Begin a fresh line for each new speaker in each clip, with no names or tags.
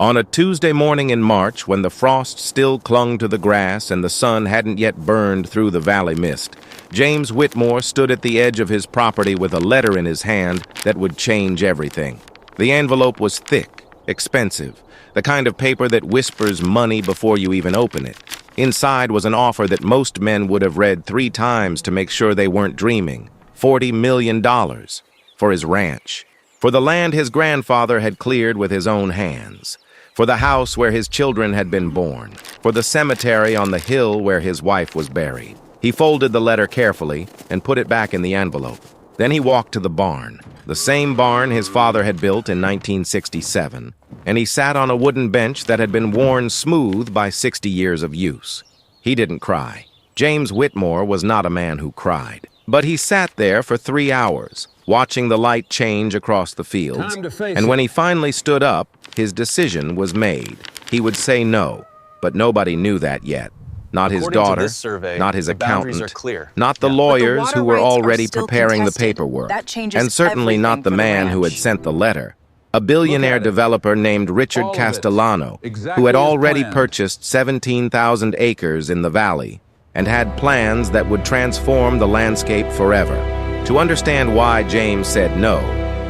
On a Tuesday morning in March, when the frost still clung to the grass and the sun hadn't yet burned through the valley mist, James Whitmore stood at the edge of his property with a letter in his hand that would change everything. The envelope was thick, expensive, the kind of paper that whispers money before you even open it. Inside was an offer that most men would have read 3 times to make sure they weren't dreaming. $40 million for his ranch, for the land his grandfather had cleared with his own hands, for the house where his children had been born, for the cemetery on the hill where his wife was buried. He folded the letter carefully and put it back in the envelope. Then he walked to the barn, the same barn his father had built in 1967, and he sat on a wooden bench that had been worn smooth by 60 years of use. He didn't cry. James Whitmore was not a man who cried. But he sat there for 3 hours, watching the light change across the fields, and when he finally stood up, his decision was made. He would say no, but nobody knew that yet. Not his daughter, not his accountant, not the lawyers who were already preparing the paperwork, and certainly not the man who had sent the letter. A billionaire developer named Richard Castellano, who had already purchased 17,000 acres in the valley and had plans that would transform the landscape forever. To understand why James said no,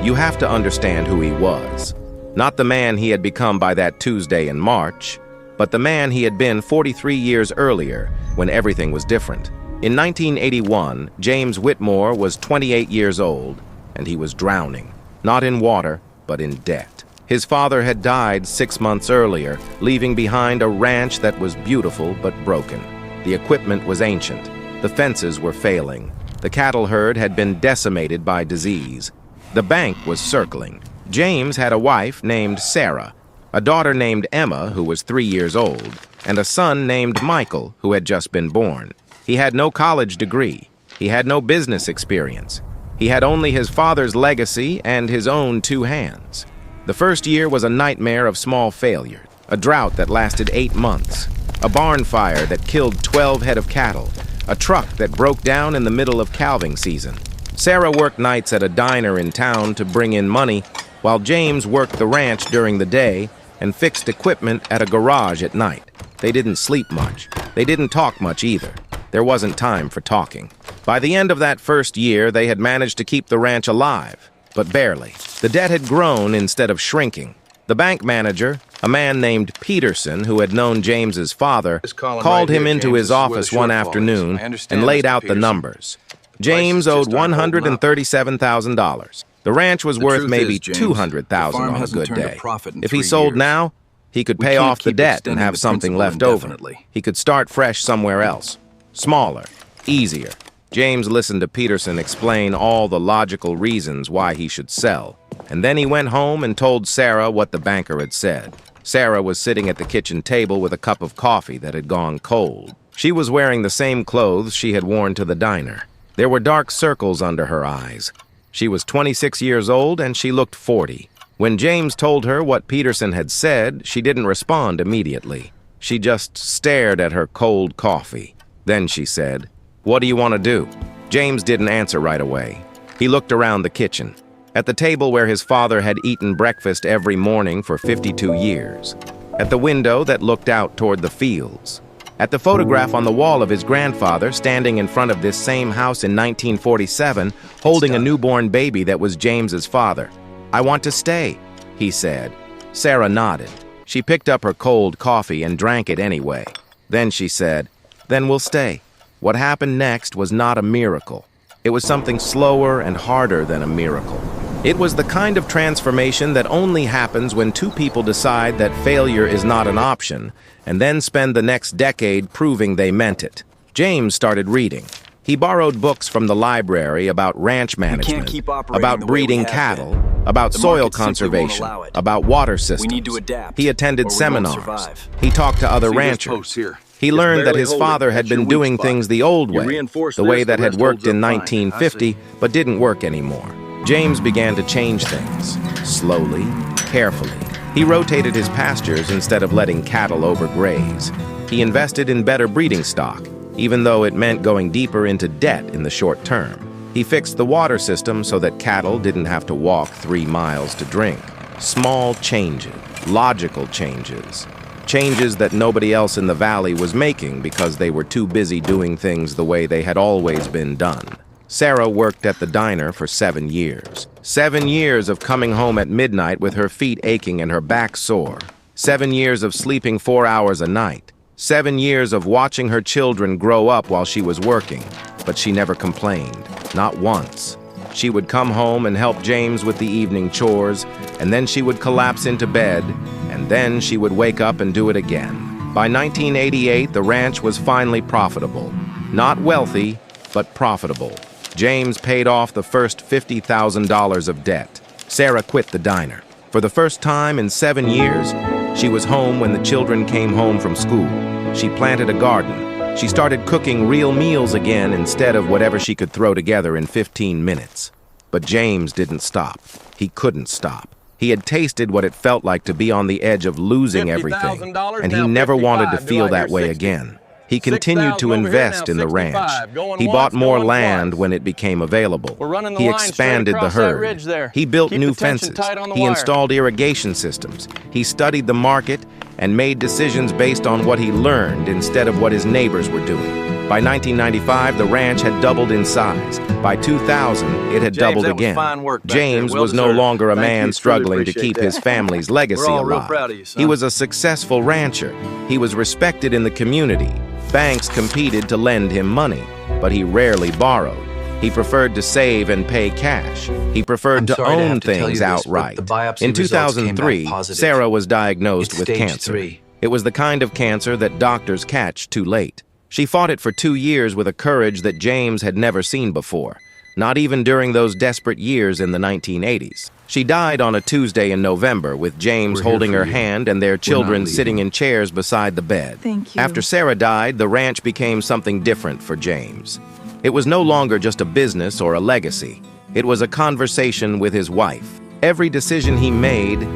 you have to understand who he was. Not the man he had become by that Tuesday in March, but the man he had been 43 years earlier when everything was different. In 1981, James Whitmore was 28 years old, and he was drowning, not in water, but in debt. His father had died 6 months earlier, leaving behind a ranch that was beautiful but broken. The equipment was ancient. The fences were failing. The cattle herd had been decimated by disease. The bank was circling. James had a wife named Sarah, a daughter named Emma, who was 3 years old, and a son named Michael, who had just been born. He had no college degree. He had no business experience. He had only his father's legacy and his own 2 hands. The first year was a nightmare of small failures, a drought that lasted 8 months, a barn fire that killed 12 head of cattle, a truck that broke down in the middle of calving season. Sarah worked nights at a diner in town to bring in money, while James worked the ranch during the day and fixed equipment at a garage at night. They didn't sleep much. They didn't talk much either. There wasn't time for talking. By the end of that first year, they had managed to keep the ranch alive, but barely. The debt had grown instead of shrinking. The bank manager, a man named Peterson, who had known James's father, called him into his office one afternoon and laid out the numbers. James owed $137,000. The ranch was worth maybe $200,000 on a good day. If he sold now, he could pay off the debt and have something left over. He could start fresh somewhere else. Smaller, easier. James listened to Peterson explain all the logical reasons why he should sell. And then he went home and told Sarah what the banker had said. Sarah was sitting at the kitchen table with a cup of coffee that had gone cold. She was wearing the same clothes she had worn to the diner. There were dark circles under her eyes. She was 26 years old and she looked 40. When James told her what Peterson had said, she didn't respond immediately. She just stared at her cold coffee. Then she said, "What do you want to do?" James didn't answer right away. He looked around the kitchen, at the table where his father had eaten breakfast every morning for 52 years, at the window that looked out toward the fields, at the photograph on the wall of his grandfather standing in front of this same house in 1947, holding a newborn baby that was James's father. "I want to stay," he said. Sarah nodded. She picked up her cold coffee and drank it anyway. Then she said, "Then we'll stay." What happened next was not a miracle. It was something slower and harder than a miracle. It was the kind of transformation that only happens when 2 people decide that failure is not an option, and then spend the next decade proving they meant it. James started reading. He borrowed books from the library about ranch management, about breeding cattle, about soil conservation, about water systems. He attended seminars. He talked to other ranchers. He learned that his father had been doing things the old way, the way that had worked in 1950 but didn't work anymore. James began to change things, slowly, carefully. He rotated his pastures instead of letting cattle overgraze. He invested in better breeding stock, even though it meant going deeper into debt in the short term. He fixed the water system so that cattle didn't have to walk 3 miles to drink. Small changes, logical changes. Changes that nobody else in the valley was making because they were too busy doing things the way they had always been done. Sarah worked at the diner for 7 years. 7 years of coming home at midnight with her feet aching and her back sore. 7 years of sleeping 4 hours a night. 7 years of watching her children grow up while she was working. But she never complained, not once. She would come home and help James with the evening chores, and then she would collapse into bed, and then she would wake up and do it again. By 1988, the ranch was finally profitable. Not wealthy, but profitable. James paid off the first $50,000 of debt. Sarah quit the diner. For the first time in 7 years, she was home when the children came home from school. She planted a garden. She started cooking real meals again instead of whatever she could throw together in 15 minutes. But James didn't stop. He couldn't stop. He had tasted what it felt like to be on the edge of losing everything, and he never wanted to feel that way again. He continued to invest in the ranch. He bought more land when it became available. He expanded the herd. He built new fences. He installed irrigation systems. He studied the market and made decisions based on what he learned instead of what his neighbors were doing. By 1995, the ranch had doubled in size. By 2000, it had doubled again. James was no longer a man struggling to keep his family's legacy alive. He was a successful rancher. He was respected in the community. Banks competed to lend him money, but he rarely borrowed. He preferred to save and pay cash. He preferred to own things outright. In 2003, Sarah was diagnosed with cancer. It was the kind of cancer that doctors catch too late. She fought it for 2 years with a courage that James had never seen before, not even during those desperate years in the 1980s. She died on a Tuesday in November with James holding her hand and their children sitting in chairs beside the bed.
Thank you.
After Sarah died, the ranch became something different for James. It was no longer just a business or a legacy. It was a conversation with his wife. Every decision he made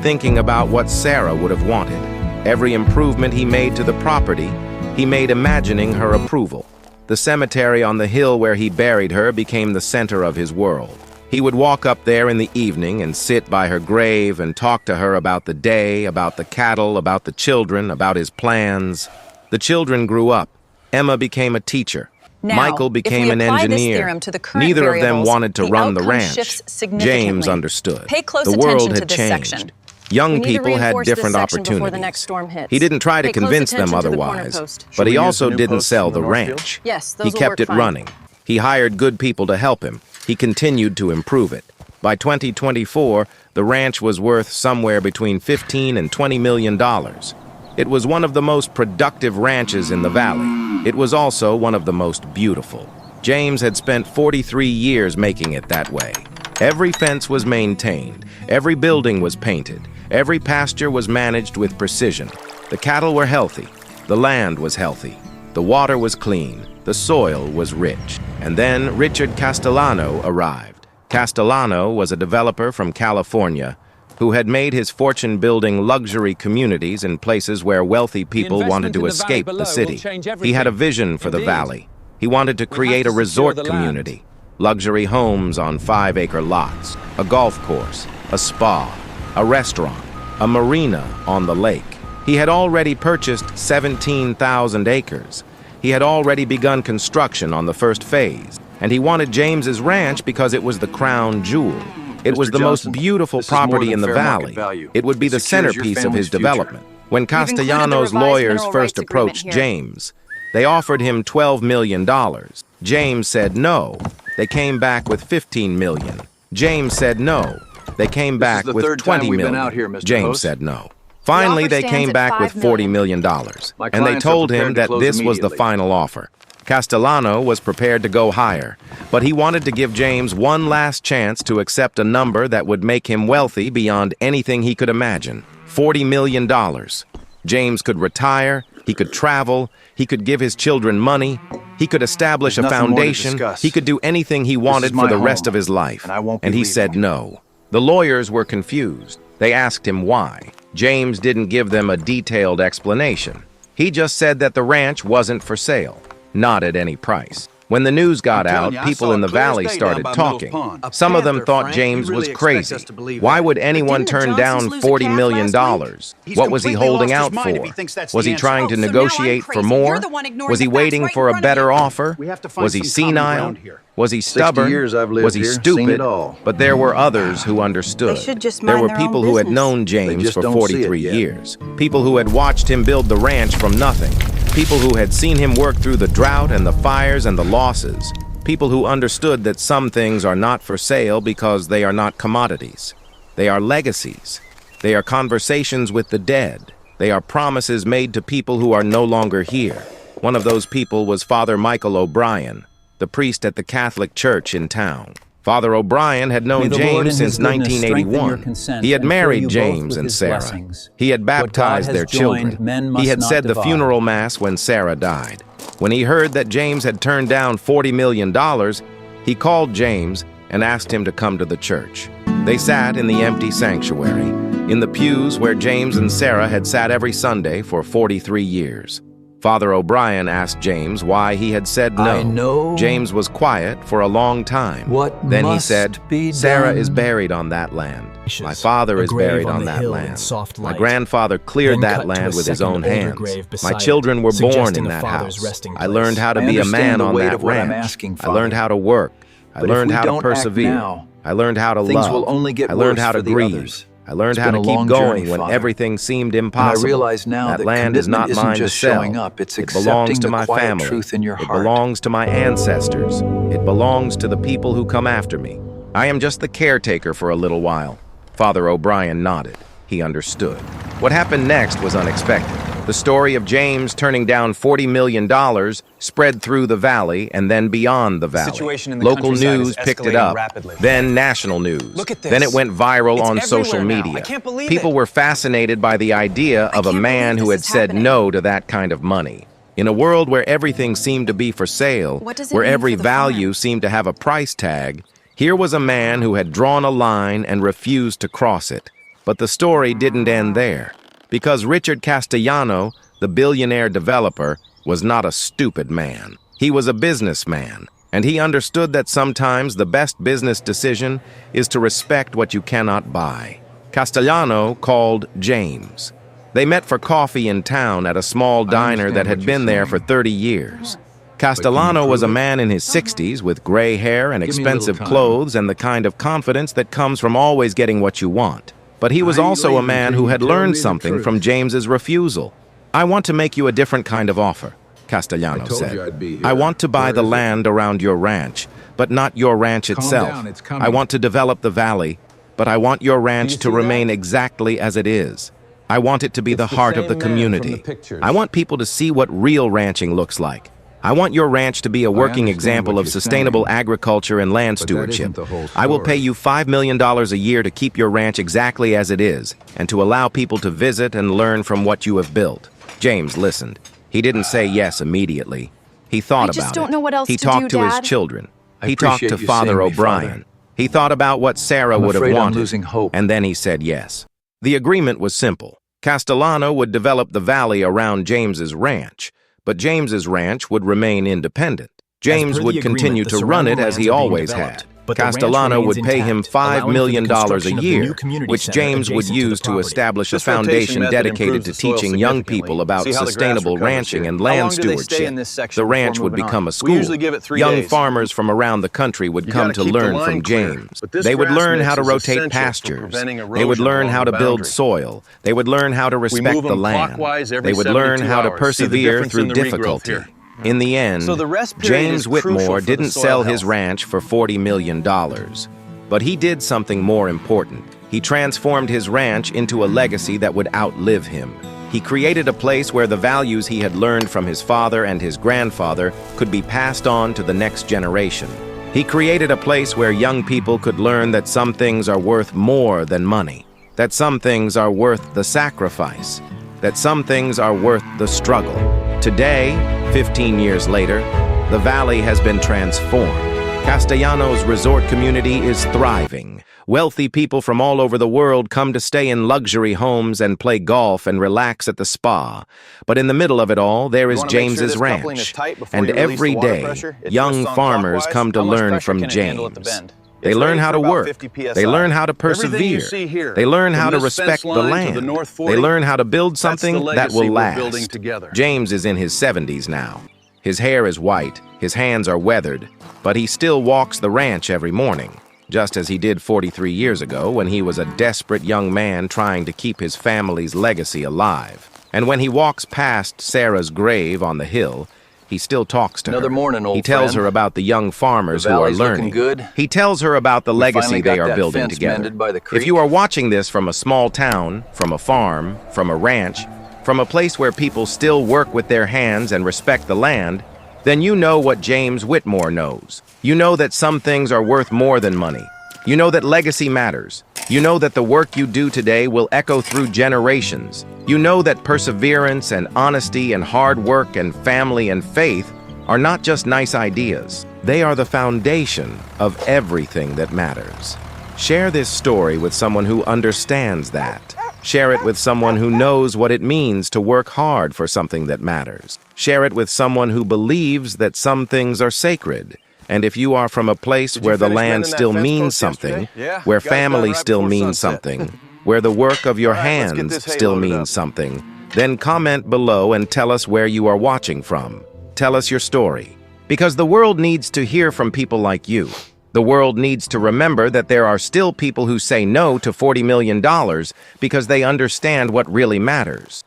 thinking about what Sarah would have wanted. Every improvement he made to the property, he made imagining her approval. The cemetery on the hill where he buried her became the center of his world. He would walk up there in the evening and sit by her grave and talk to her about the day, about the cattle, about the children, about his plans. The children grew up. Emma became a teacher.
Now,
Michael became an engineer. Neither of them wanted to run the ranch. James understood.
Pay close
The
attention
world
to
had
this
changed.
section.
Young
We need to
people had
reinforce this
different
section before the
opportunities.
next storm hits.
He didn't try to
Pay close
convince them
attention to the corner
otherwise,
post.
but
Should
he
we use
also
the new
didn't
posts
sell
from
the
the North Field?
ranch.
Yes, those
He
will
kept
work
it
fine.
running. He hired good people to help him. He continued to improve it. By 2024, the ranch was worth somewhere between $15 and $20 million. It was one of the most productive ranches in the valley. It was also one of the most beautiful. James had spent 43 years making it that way. Every fence was maintained. Every building was painted. Every pasture was managed with precision. The cattle were healthy. The land was healthy. The water was clean. The soil was rich. And then Richard Castellano arrived. Castellano was a developer from California who had made his fortune building luxury communities in places where wealthy people wanted to escape the city. He had a vision for the valley. He wanted to create a resort community, luxury homes on 5-acre lots, a golf course, a spa, a restaurant, a marina on the lake. He had already purchased 17,000 acres. He had already begun construction on the first phase, and he wanted James's ranch because it was the crown jewel. It was the most beautiful property in the valley. It would be the centerpiece of his development. When Castellanos' lawyers first approached James, they offered him $12 million. James said no. They came back with $15 million. James said no. They came back with $20 million. James said no. Finally, they came back with $40 million, and they told him that this was the final offer. Castellano was prepared to go higher, but he wanted to give James one last chance to accept a number that would make him wealthy beyond anything he could imagine. $40 million. James could retire, he could travel, he could give his children money, he could establish a foundation, he could do anything he wanted for the rest of his life. And he said no. The lawyers were confused. They asked him why. James didn't give them a detailed explanation. He just said that the ranch wasn't for sale, not at any price. When the news got
I'm
out,
telling you, I
people
saw
in
a
the
clear as
valley
day down
started
by
talking.
Mills Pond.
Some of them
Panther,
thought
Frank.
James
You
was
really expect
crazy.
us to believe
Why
that?
would anyone
didn't the
turn
Johnsons
down
lose a
$40
calf
million?
last
He's
What was he
completely
holding
lost his
out
mind if
for?
he thinks that's
Was
the
he
answer.
trying to
Oh, so now I'm
negotiate for
crazy.
more?
You're the one ignoring
Was he
the facts
waiting
right
for
in
a
front of
better
you.
offer?
We have to find
Was he
some common
senile?
ground here.
Was he
60
stubborn?
years I've lived
Was he
here, seen
stupid?
it all.
But there were others who understood.
They should just
There
mind
were
their
people
own
who had
business.
known James
just
for
don't see it
43
yet.
years. People who had watched him build the ranch from nothing. People who had seen him work through the drought and the fires and the losses. People who understood that some things are not for sale because they are not commodities. They are legacies. They are conversations with the dead. They are promises made to people who are no longer here. One of those people was Father Michael O'Brien, the priest at the Catholic Church in town. Father O'Brien had known James since 1981. He had married James and Sarah. He had baptized their children. He had said the funeral mass when Sarah died. When he heard that James had turned down $40 million, he called James and asked him to come to the church. They sat in the empty sanctuary, in the pews where James and Sarah had sat every Sunday for 43 years. Father O'Brien asked James why he had said no.
I know
James was quiet for a long time. Then he said, Sarah is buried on that land. My father is buried on that land. My grandfather cleared that land with his own hands. My children were born in that house. I learned how to be a man on that ranch. I learned how to work. I learned how to persevere. I learned how to love. I learned how to grieve. I learned how to keep going when everything seemed impossible.
I realize now
that
that
land is not
commitment
mine
isn't
to
just
sell.
showing up, it's
It belongs
accepting
to
the
my
quiet
family.
truth in your
It
heart.
belongs to my ancestors. It belongs to the people who come after me. I am just the caretaker for a little while. Father O'Brien nodded. He understood. What happened next was unexpected. The story of James turning down $40 million spread through the valley and then beyond the valley.
Situation in the
Local
countryside
news
is
picked it
escalating
up,
rapidly.
then national news.
Look at this.
Then it went viral
It's
on social
everywhere now.
media.
I can't believe
People
it.
were fascinated by the idea of a
can't
man
believe
who had
this is
said
happening.
no to that kind of money. In a world where everything seemed to be for sale,
What does it
where
mean
every
for the
value
farm?
seemed to have a price tag, here was a man who had drawn a line and refused to cross it. But the story didn't end there, because Richard Castellano, the billionaire developer, was not a stupid man. He was a businessman, and he understood that sometimes the best business decision is to respect what you cannot buy. Castellano called James. They met for coffee in town at a small diner that had been there for 30 years. Castellano was a man in his 60s with gray hair and
Give me a little
expensive
time.
clothes and the kind of confidence that comes from always getting what you want. But he was
I ain't
also a
leaving
man
till
who
you
had
tell
learned
me the
something
truth.
from James's refusal. I want to make you a different kind of offer, Castellano
I told
said.
you I'd be here.
I want to buy
Where
the
is it?
land around your ranch, but not your ranch
Calm
itself.
down, it's coming.
I want to develop the valley, but I want your ranch to
see
remain
that?
exactly as it is. I want it to be the
the
heart of
same
the
man from
community.
the pictures.
I want people to see what real ranching looks like. I want your ranch to be a working
understand
example
what
of
you're
sustainable
saying,
agriculture and land
but that isn't
stewardship.
the whole
I will
story.
pay you $5 million a year to keep your ranch exactly as it is, and to allow people to visit and learn from what you have built. James listened. He didn't say yes immediately. He thought
I just
about
don't
it.
know what else
he
to
talked
do,
to his
Dad.
children.
I
He talked
appreciate
to
you
Father
seeing me,
O'Brien.
Father.
He thought about what Sarah
I'm
would have
afraid I'm
wanted,
losing hope.
and then he said yes. The agreement was simple. Castellano would develop the valley around James's ranch, but James's ranch would remain independent. James
per the
would
agreement,
continue
the
to run
surrounding
it as
lands
he
are being
always
developed,
had.
but the ranch
Castellano
remains
would pay him
intact,
$5
allowing for the
million a
construction of the
year,
new community
which
center
James would
adjacent to the
use to
property.
establish a
This rotation
foundation
method
dedicated
improves
to
the soil
teaching young
significantly.
people about
See how the grass
sustainable
recovers
ranching
here.
and
How
land
long do they stay
stewardship.
in this section
The
before
ranch would
moving on?
become a
We
school.
usually give it 3
Young
days.
farmers from around the country would
You
come
gotta
to
keep the
learn
line
from
clear.
James.
But this
They would
grass
learn
mix
how to
is
rotate
essential for
pastures.
preventing
They would
erosion
learn
along
how to
the
build
boundary.
soil. They would learn how to respect
move
the
them
land.
clockwise every
They would learn
72
how to
hours. See the
persevere
difference
through
in the regrowth
difficulty.
here.
In the end,
So the rest period
James
is crucial
Whitmore
for the
didn't
soil
sell his
health.
ranch for $40 million. But he did something more important. He transformed his ranch into a legacy that would outlive him. He created a place where the values he had learned from his father and his grandfather could be passed on to the next generation. He created a place where young people could learn that some things are worth more than money, that some things are worth the sacrifice, that some things are worth the struggle. Today, 15 years later, the valley has been transformed. Castellanos resort community is thriving. Wealthy people from all over the world come to stay in luxury homes and play golf and relax at the spa. But in the middle of it all, there is James's ranch. And every day, young farmers come to learn from James. They learn how to work. They learn how to persevere. They learn how to respect the land. They learn how to build something that will last. James is in his 70s now. His hair is white, his hands are weathered, but he still walks the ranch every morning, just as he did 43 years ago when he was a desperate young man trying to keep his family's legacy alive. And when he walks past Sarah's grave on the hill, he still talks to her.
Another morning, old
He tells
friend.
her about the young farmers who are learning.
Good.
He tells her about the legacy they are building
fence
together.
mended by the creek.
If you are watching this from a small town, from a farm, from a ranch, from a place where people still work with their hands and respect the land, then you know what James Whitmore knows. You know that some things are worth more than money. You know that legacy matters. You know that the work you do today will echo through generations. You know that perseverance and honesty and hard work and family and faith are not just nice ideas. They are the foundation of everything that matters. Share this story with someone who understands that. Share it with someone who knows what it means to work hard for something that matters. Share it with someone who believes that some things are sacred. And if you are from a place where the land still means something, where family still means something, where the work of your hands still means something, then comment below and tell us where you are watching from. Tell us your story. Because the world needs to hear from people like you. The world needs to remember that there are still people who say no to $40 million because they understand what really matters.